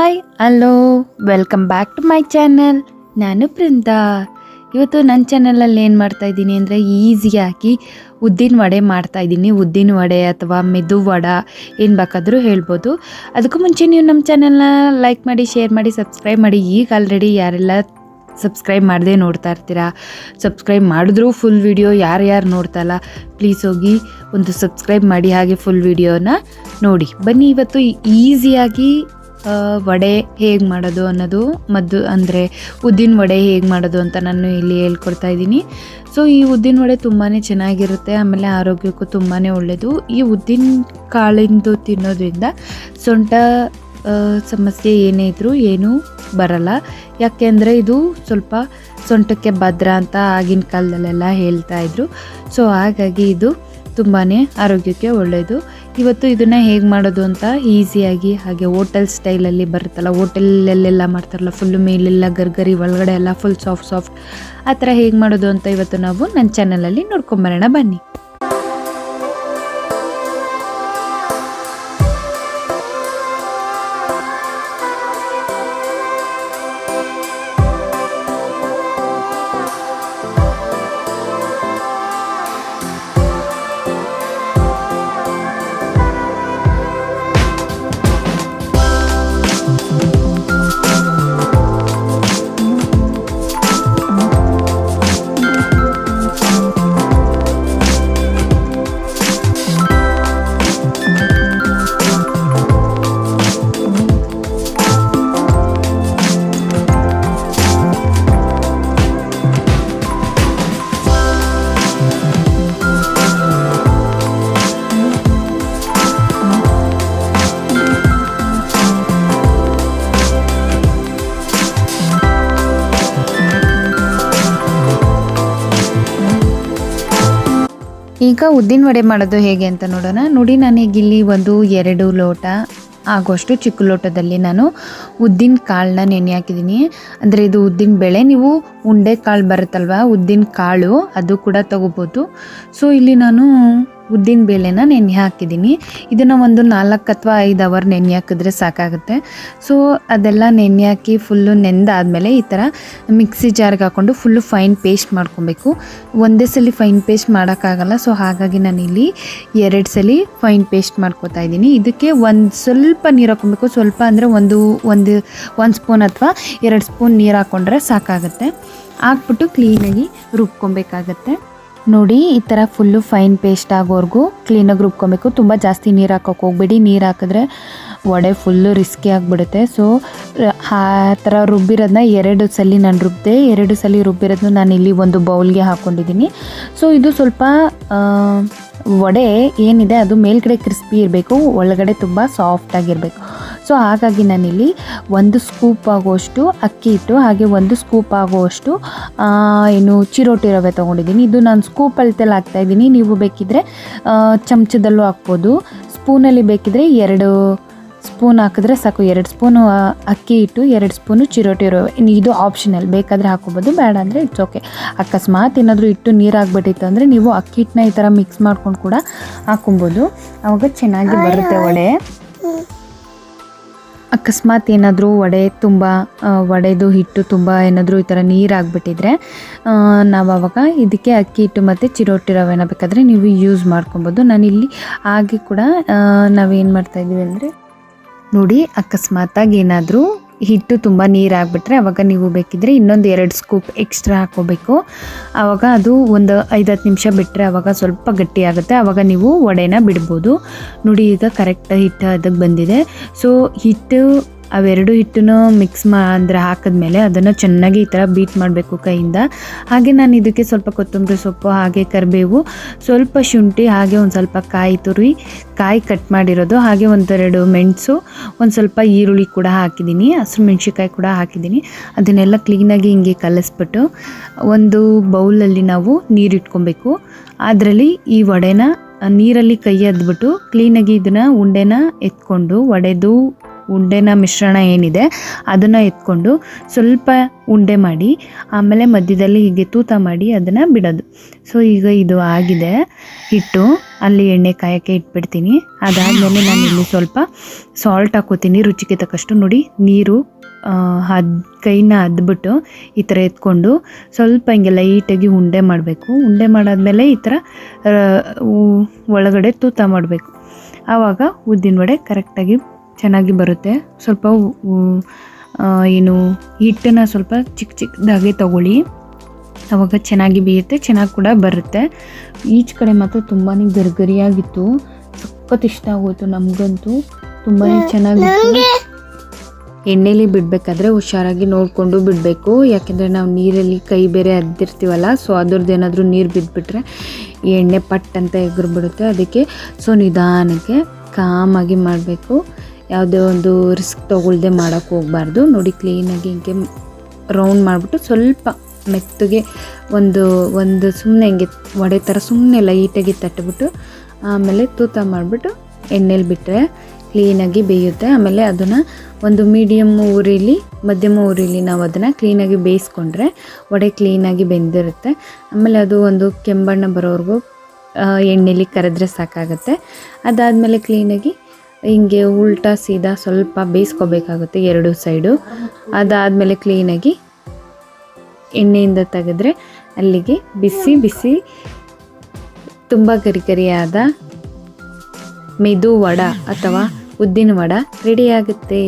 Hi hello welcome back to my channel. ನಾನು ಬೃಂದಾ. ಇವತ್ತು ನನ್ನ ಚಾನಲಲ್ಲಿ ಏನು ಮಾಡ್ತಾಯಿದ್ದೀನಿ ಅಂದರೆ ಈಸಿಯಾಗಿ ಉದ್ದಿನ ವಡೆ ಮಾಡ್ತಾಯಿದ್ದೀನಿ. ಉದ್ದಿನ ವಡೆ ಅಥವಾ ಮೆದು ವಡೆ ಏನು ಬೇಕಾದರೂ ಹೇಳ್ಬೋದು. ಅದಕ್ಕೂ ಮುಂಚೆ ನೀವು ನಮ್ಮ ಚಾನಲ್ನ ಲೈಕ್ ಮಾಡಿ, ಶೇರ್ ಮಾಡಿ, ಸಬ್ಸ್ಕ್ರೈಬ್ ಮಾಡಿ. ಈಗ ಆಲ್ರೆಡಿ ಯಾರೆಲ್ಲ ಸಬ್ಸ್ಕ್ರೈಬ್ ಮಾಡದೆ ನೋಡ್ತಾ ಇರ್ತೀರಾ, ಸಬ್ಸ್ಕ್ರೈಬ್ ಮಾಡಿದ್ರೂ ಫುಲ್ ವಿಡಿಯೋ ಯಾರು ನೋಡ್ತಾಯಿಲ್ಲ ಪ್ಲೀಸ್ ಹೋಗಿ ಒಂದು ಸಬ್ಸ್ಕ್ರೈಬ್ ಮಾಡಿ, ಹಾಗೆ ಫುಲ್ ವಿಡಿಯೋನ ನೋಡಿ. ಬನ್ನಿ ಇವತ್ತು ಈಸಿಯಾಗಿ ವಡೆ ಹೇಗೆ ಮಾಡೋದು ಅನ್ನೋದು ಅಂದರೆ ಉದ್ದಿನ ವಡೆ ಹೇಗೆ ಮಾಡೋದು ಅಂತ ನಾನು ಇಲ್ಲಿ ಹೇಳ್ಕೊಡ್ತಾ ಇದ್ದೀನಿ. ಸೊ ಈ ಉದ್ದಿನ ವಡೆ ತುಂಬಾ ಚೆನ್ನಾಗಿರುತ್ತೆ, ಆಮೇಲೆ ಆರೋಗ್ಯಕ್ಕೂ ತುಂಬಾ ಒಳ್ಳೆಯದು. ಈ ಉದ್ದಿನ ಕಾಳಿಂದು ತಿನ್ನೋದ್ರಿಂದ ಸೊಂಟ ಸಮಸ್ಯೆ ಏನೇ ಇದ್ದರೂ ಏನೂ ಬರಲ್ಲ. ಯಾಕೆಂದರೆ ಇದು ಸ್ವಲ್ಪ ಸೊಂಟಕ್ಕೆ ಭದ್ರ ಅಂತ ಆಗಿನ ಕಾಲದಲ್ಲೆಲ್ಲ ಹೇಳ್ತಾಯಿದ್ರು. ಸೊ ಹಾಗಾಗಿ ಇದು ತುಂಬಾ ಆರೋಗ್ಯಕ್ಕೆ ಒಳ್ಳೆಯದು. ಇವತ್ತು ಇದನ್ನು ಹೇಗೆ ಮಾಡೋದು ಅಂತ ಈಸಿಯಾಗಿ, ಹಾಗೆ ಹೋಟೆಲ್ ಸ್ಟೈಲಲ್ಲಿ ಬರುತ್ತಲ್ಲ, ಹೋಟೆಲಲ್ಲೆಲ್ಲ ಮಾಡ್ತಾರಲ್ಲ, ಫುಲ್ಲು ಮೇಲೆಲ್ಲ ಗರ್ಗರಿ, ಒಳಗಡೆ ಎಲ್ಲ ಫುಲ್ ಸಾಫ್ಟ್ ಆ ಥರ ಹೇಗೆ ಮಾಡೋದು ಅಂತ ಇವತ್ತು ನಾವು ನನ್ನ ಚಾನಲಲ್ಲಿ ನೋಡ್ಕೊಂಬರೋಣ ಬನ್ನಿ. ಈಗ ಉದ್ದಿನ ವಡೆ ಮಾಡೋದು ಹೇಗೆ ಅಂತ ನೋಡೋಣ. ನೋಡಿ, ನಾನೀಗಿಲ್ಲಿ 1-2 ಲೋಟ ಆಗೋಷ್ಟು ಚಿಕ್ಕ ಲೋಟದಲ್ಲಿ ನಾನು ಉದ್ದಿನ ಕಾಳನ್ನ ನೆನೆ ಹಾಕಿದ್ದೀನಿ. ಅಂದರೆ ಇದು ಉದ್ದಿನ ಬೇಳೆ, ನೀವು ಉಂಡೆ ಕಾಳು ಬರುತ್ತಲ್ವ, ಉದ್ದಿನ ಕಾಳು ಅದು ಕೂಡ ತೊಗೋಬೋದು. ಸೊ ಇಲ್ಲಿ ನಾನು ಉದ್ದಿನ ಬೇಳೆನ ನೆನೆ ಹಾಕಿದ್ದೀನಿ. ಇದನ್ನು 4 ಅಥವಾ 5 ಅವರ್ ನೆನೆ ಹಾಕಿದ್ರೆ ಸಾಕಾಗುತ್ತೆ. ಸೊ ಅದೆಲ್ಲ ನೆನೆ ಹಾಕಿ ಫುಲ್ಲು ನೆಂದಾದಮೇಲೆ ಈ ಥರ ಮಿಕ್ಸಿ ಜಾರ್ಗೆ ಹಾಕ್ಕೊಂಡು ಫುಲ್ಲು ಫೈನ್ ಪೇಸ್ಟ್ ಮಾಡ್ಕೊಬೇಕು. ಒಂದೇ ಸಲ ಫೈನ್ ಪೇಸ್ಟ್ ಮಾಡೋಕ್ಕಾಗಲ್ಲ. ಸೊ ಹಾಗಾಗಿ ನಾನಿಲ್ಲಿ 2 ಸಲ ಫೈನ್ ಪೇಸ್ಟ್ ಮಾಡ್ಕೊತಾ ಇದ್ದೀನಿ. ಇದಕ್ಕೆ ಸ್ವಲ್ಪ ನೀರು ಹಾಕ್ಕೊಬೇಕು. ಸ್ವಲ್ಪ ಅಂದರೆ ಒಂದು ಸ್ಪೂನ್ ಅಥವಾ 2 ಸ್ಪೂನ್ ನೀರು ಹಾಕ್ಕೊಂಡ್ರೆ ಸಾಕಾಗುತ್ತೆ. ಹಾಕ್ಬಿಟ್ಟು ಕ್ಲೀನಾಗಿ ರುಬ್ಕೊಬೇಕಾಗತ್ತೆ. ನೋಡಿ, ಈ ಥರ ಫುಲ್ಲು ಫೈನ್ ಪೇಸ್ಟ್ ಆಗೋವರೆಗೂ ಕ್ಲೀನಾಗಿ ರುಬ್ಕೊಬೇಕು. ತುಂಬ ಜಾಸ್ತಿ ನೀರು ಹಾಕೋಕೆ ಹೋಗ್ಬೇಡಿ. ನೀರು ಹಾಕಿದ್ರೆ ವಡೆ ಫುಲ್ಲು ರಿಸ್ಕಿ ಆಗಿಬಿಡುತ್ತೆ. ಸೊ ಆ ಥರ ರುಬ್ಬಿರೋದನ್ನ 2 ಸಲ ನಾನು ರುಬ್ಬಿದೆ. 2 ಸಲ ರುಬ್ಬಿರೋದನ್ನ ನಾನು ಇಲ್ಲಿ ಒಂದು ಬೌಲ್ಗೆ ಹಾಕ್ಕೊಂಡಿದ್ದೀನಿ. ಸೊ ಇದು ಸ್ವಲ್ಪ ವಡೆ ಏನಿದೆ ಅದು ಮೇಲ್ಗಡೆ ಕ್ರಿಸ್ಪಿ ಇರಬೇಕು, ಒಳಗಡೆ ತುಂಬ ಸಾಫ್ಟಾಗಿರಬೇಕು. ಸೊ ಹಾಗಾಗಿ ನಾನಿಲ್ಲಿ 1 ಸ್ಕೂಪ್ ಆಗುವಷ್ಟು ಅಕ್ಕಿ ಹಿಟ್ಟು, ಹಾಗೆ 1 ಸ್ಕೂಪ್ ಆಗುವಷ್ಟು ಚಿರೋಟಿ ರವೆ ತೊಗೊಂಡಿದ್ದೀನಿ. ಇದು ನಾನು ಸ್ಕೂಪ್ ಅಳತೆಯಲ್ಲಿ ಹಾಕ್ತಾಯಿದ್ದೀನಿ. ನೀವು ಬೇಕಿದ್ದರೆ ಚಮಚದಲ್ಲೂ ಹಾಕ್ಬೋದು. ಸ್ಪೂನಲ್ಲಿ ಬೇಕಿದ್ರೆ 2 ಸ್ಪೂನ್ ಹಾಕಿದ್ರೆ ಸಾಕು. 2 ಸ್ಪೂನು ಅಕ್ಕಿ ಹಿಟ್ಟು, 2 ಸ್ಪೂನು ಚಿರೋಟಿ ರವೆ. ಇದು ಆಪ್ಷನಲ್, ಬೇಕಾದರೆ ಹಾಕೋಬೋದು, ಬೇಡ ಅಂದರೆ ಇಟ್ಸ್ ಓಕೆ. ಅಕಸ್ಮಾತ್ ಏನಾದರೂ ಹಿಟ್ಟು ನೀರಾಗ್ಬಿಟ್ಟಿತ್ತು ಅಂದರೆ ನೀವು ಅಕ್ಕಿ ಹಿಟ್ಟನ್ನ ಈ ಥರ ಮಿಕ್ಸ್ ಮಾಡ್ಕೊಂಡು ಕೂಡ ಹಾಕೊಬೋದು. ಆವಾಗ ಚೆನ್ನಾಗಿ ಬರುತ್ತೆ ವಡೆ. ಅಕಸ್ಮಾತ್ ಏನಾದರೂ ವಡೆದು ಹಿಟ್ಟು ತುಂಬ ಏನಾದರೂ ಈ ಥರ ನೀರಾಗಿಬಿಟ್ಟಿದ್ರೆ ನಾವು ಆವಾಗ ಇದಕ್ಕೆ ಅಕ್ಕಿ ಹಿಟ್ಟು ಮತ್ತು ಚಿರೋಟಿ ರವೆನ ಬೇಕಾದರೆ ನೀವು ಯೂಸ್ ಮಾಡ್ಕೊಬೋದು. ನಾನಿಲ್ಲಿ ಹಾಗೆ ಕೂಡ ನಾವೇನು ಮಾಡ್ತಾಯಿದ್ದೀವಿ ಅಂದರೆ, ನೋಡಿ, ಅಕಸ್ಮಾತಾಗಿ ಏನಾದರೂ ಹಿಟ್ಟು ತುಂಬ ನೀರಾಗಿಬಿಟ್ರೆ ಆವಾಗ ನೀವು ಬೇಕಿದ್ದರೆ ಇನ್ನೊಂದು 2 ಸ್ಕೂಪ್ ಎಕ್ಸ್ಟ್ರಾ ಹಾಕ್ಕೋಬೇಕು. ಆವಾಗ ಅದು ಒಂದು 5-10 ನಿಮಿಷ ಬಿಟ್ಟರೆ ಆವಾಗ ಸ್ವಲ್ಪ ಗಟ್ಟಿಯಾಗುತ್ತೆ. ಆವಾಗ ನೀವು ವಡೆನ ಬಿಡ್ಬೋದು. ನೋಡಿ, ಈಗ ಕರೆಕ್ಟ್ ಹಿಟ್ಟು ಅದಕ್ಕೆ ಬಂದಿದೆ. ಸೊ ಅವೆರಡು ಹಿಟ್ಟನ್ನು ಮಿಕ್ಸ್ ಹಾಕಿದ್ಮೇಲೆ ಅದನ್ನು ಚೆನ್ನಾಗಿ ಈ ಥರ ಬೀಟ್ ಮಾಡಬೇಕು ಕೈಯಿಂದ. ಹಾಗೆ ನಾನು ಇದಕ್ಕೆ ಸ್ವಲ್ಪ ಕೊತ್ತಂಬರಿ ಸೊಪ್ಪು, ಹಾಗೆ ಕರಿಬೇವು, ಸ್ವಲ್ಪ ಶುಂಠಿ, ಹಾಗೆ ಒಂದು ಸ್ವಲ್ಪ ಕಾಯಿ ಕಟ್ ಮಾಡಿರೋದು, ಹಾಗೆ 1-2 ಮೆಣಸು, ಒಂದು ಸ್ವಲ್ಪ ಈರುಳ್ಳಿ ಕೂಡ ಹಾಕಿದ್ದೀನಿ, ಹಸಿರು ಮೆಣಸಿನ್ಕಾಯಿ ಕೂಡ ಹಾಕಿದ್ದೀನಿ. ಅದನ್ನೆಲ್ಲ ಕ್ಲೀನಾಗಿ ಹಿಂಗೆ ಕಲಿಸ್ಬಿಟ್ಟು ಒಂದು ಬೌಲಲ್ಲಿ ನಾವು ನೀರು ಇಟ್ಕೊಬೇಕು. ಅದರಲ್ಲಿ ಈ ವಡೆನ ನೀರಲ್ಲಿ ಕೈ ಅದ್ಬಿಟ್ಟು ಕ್ಲೀನಾಗಿ ಇದನ್ನು ಉಂಡೆನ ಎತ್ಕೊಂಡು ಉಂಡೆನ ಮಿಶ್ರಣ ಏನಿದೆ ಅದನ್ನು ಎತ್ಕೊಂಡು ಸ್ವಲ್ಪ ಉಂಡೆ ಮಾಡಿ ಆಮೇಲೆ ಮಧ್ಯದಲ್ಲಿ ಹೀಗೆ ತೂತ ಮಾಡಿ ಅದನ್ನು ಬಿಡೋದು. ಸೊ ಈಗ ಇದು ಆಗಿದೆ ಹಿಟ್ಟು, ಅಲ್ಲಿ ಎಣ್ಣೆ ಕಾಯೋಕ್ಕೆ ಇಟ್ಬಿಡ್ತೀನಿ. ಅದಾದಮೇಲೆ ನಾನು ಇಲ್ಲಿ ಸ್ವಲ್ಪ ಸಾಲ್ಟ್ ಹಾಕೋತೀನಿ ರುಚಿಗೆ ತಕ್ಕಷ್ಟು. ನೋಡಿ ನೀರು ಕೈನ ಅದ್ಬಿಟ್ಟು ಈ ಥರ ಎತ್ಕೊಂಡು ಸ್ವಲ್ಪ ಹಿಂಗೆ ಲೈಟಾಗಿ ಉಂಡೆ ಮಾಡಬೇಕು. ಉಂಡೆ ಮಾಡಾದ್ಮೇಲೆ ಈ ಥರ ಒಳಗಡೆ ತೂತ ಮಾಡಬೇಕು. ಆವಾಗ ಉದ್ದಿನ ವಡೆ ಕರೆಕ್ಟಾಗಿ ಚೆನ್ನಾಗಿ ಬರುತ್ತೆ. ಸ್ವಲ್ಪ ಏನು ಹಿಟ್ಟನ್ನು ಸ್ವಲ್ಪ ಚಿಕ್ಕದಾಗಿ ತಗೊಳ್ಳಿ, ಆವಾಗ ಚೆನ್ನಾಗಿ ಬೇಯುತ್ತೆ, ಚೆನ್ನಾಗಿ ಕೂಡ ಬರುತ್ತೆ. ಈಚ್ ಕಡೆ ಮಾತ್ರ ತುಂಬಾ ಗರಿಗರಿಯಾಗಿತ್ತು, ಸಖತ್ ಇಷ್ಟ ಆಗೋಯ್ತು ನಮಗಂತೂ, ತುಂಬಾ ಚೆನ್ನಾಗಿತ್ತು. ಎಣ್ಣೆಲಿ ಬಿಡಬೇಕಾದ್ರೆ ಹುಷಾರಾಗಿ ನೋಡಿಕೊಂಡು ಬಿಡಬೇಕು, ಯಾಕೆಂದರೆ ನಾವು ನೀರಲ್ಲಿ ಕೈ ಬೇರೆ ಅದ್ದಿರ್ತೀವಲ್ಲ, ಸೊ ಅದ್ರದ್ದು ಏನಾದರೂ ನೀರು ಬಿದ್ದುಬಿಟ್ರೆ ಈ ಎಣ್ಣೆ ಪಟ್ ಅಂತ ಎಗರ್ಬಿಡುತ್ತೆ. ಅದಕ್ಕೆ ಸೊ ನಿಧಾನಕ್ಕೆ ಕಾಮಾಗಿ ಮಾಡಬೇಕು, ಯಾವುದೇ ಒಂದು ರಿಸ್ಕ್ ತೊಗೊಳ್ದೆ ಮಾಡೋಕ್ಕೆ ಹೋಗಬಾರ್ದು. ನೋಡಿ ಕ್ಲೀನಾಗಿ ಹಿಂಗೆ ರೌಂಡ್ ಮಾಡಿಬಿಟ್ಟು ಸ್ವಲ್ಪ ಮೆತ್ತಗೆ ಒಂದು ಸುಮ್ಮನೆ ಹಿಂಗೆ ವಡೆ ಥರ ಸುಮ್ಮನೆ ಲೈಟಾಗಿ ತಟ್ಟಿಬಿಟ್ಟು ಆಮೇಲೆ ತೂತ ಮಾಡಿಬಿಟ್ಟು ಎಣ್ಣೆಲಿ ಬಿಟ್ಟರೆ ಕ್ಲೀನಾಗಿ ಬೇಯುತ್ತೆ. ಆಮೇಲೆ ಅದನ್ನು ಒಂದು ಮಧ್ಯಮ ಉರಿಲಿ ನಾವು ಅದನ್ನು ಕ್ಲೀನಾಗಿ ಬೇಯಿಸ್ಕೊಂಡ್ರೆ ವಡೆ ಕ್ಲೀನಾಗಿ ಬೆಂದಿರುತ್ತೆ. ಆಮೇಲೆ ಅದು ಒಂದು ಕೆಂಬಣ್ಣ ಬರೋವರೆಗೂ ಎಣ್ಣೆಲಿ ಕರೆದ್ರೆ ಸಾಕಾಗುತ್ತೆ. ಅದಾದಮೇಲೆ ಕ್ಲೀನಾಗಿ ಹಿಂಗೆ ಉಲ್ಟಾ ಸೀದಾ ಸ್ವಲ್ಪ ಬೇಯಿಸ್ಕೋಬೇಕಾಗುತ್ತೆ ಎರಡು ಸೈಡು. ಅದಾದಮೇಲೆ ಕ್ಲೀನಾಗಿ ಎಣ್ಣೆಯಿಂದ ತೆಗೆದ್ರೆ ಅಲ್ಲಿಗೆ ಬಿಸಿ ಬಿಸಿ ತುಂಬ ಗರಿಗರಿಯಾದ ಮೆದು ವಡ ಅಥವಾ ಉದ್ದಿನ ವಡ ರೆಡಿಯಾಗುತ್ತೆ.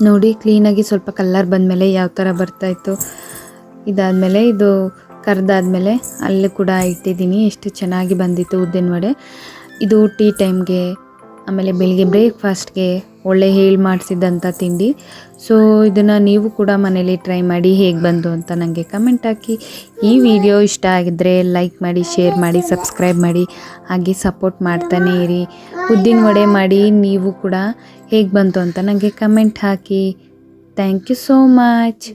ನೋಡಿ ಕ್ಲೀನಾಗಿ ಸ್ವಲ್ಪ ಕಲರ್ ಬಂದಮೇಲೆ ಯಾವ ಥರ ಬರ್ತಾಯಿತ್ತು. ಇದಾದಮೇಲೆ ಇದು ಕರೆದಾದ್ಮೇಲೆ ಅಲ್ಲಿ ಕೂಡ ಇಟ್ಟಿದ್ದೀನಿ. ಎಷ್ಟು ಚೆನ್ನಾಗಿ ಬಂದಿತ್ತು ಉದ್ದಿನ ವಡೆ. ಇದು ಟೀ ಟೈಮ್ಗೆ ಆಮೇಲೆ ಬೆಳಿಗ್ಗೆ ಬ್ರೇಕ್ಫಾಸ್ಟ್ಗೆ ಒಳ್ಳೆ ಹೇಳಿ ಮಾಡಿಸಿದಂಥ ತಿಂಡಿ. ಸೊ ಇದನ್ನು ನೀವು ಕೂಡ ಮನೇಲಿ ಟ್ರೈ ಮಾಡಿ ಹೇಗೆ ಬಂತು ಅಂತ ನನಗೆ ಕಮೆಂಟ್ ಹಾಕಿ. ಈ ವಿಡಿಯೋ ಇಷ್ಟ ಆಗಿದ್ದರೆ ಲೈಕ್ ಮಾಡಿ, ಶೇರ್ ಮಾಡಿ, ಸಬ್ಸ್ಕ್ರೈಬ್ ಮಾಡಿ, ಹಾಗೆ ಸಪೋರ್ಟ್ ಮಾಡ್ತಾನೇ ಇರಿ. ಉದ್ದಿನ ವಡೆ ಮಾಡಿ ನೀವು ಕೂಡ ಹೇಗೆ ಬಂತು ಅಂತ ನನಗೆ ಕಮೆಂಟ್ ಹಾಕಿ. Thank you so much.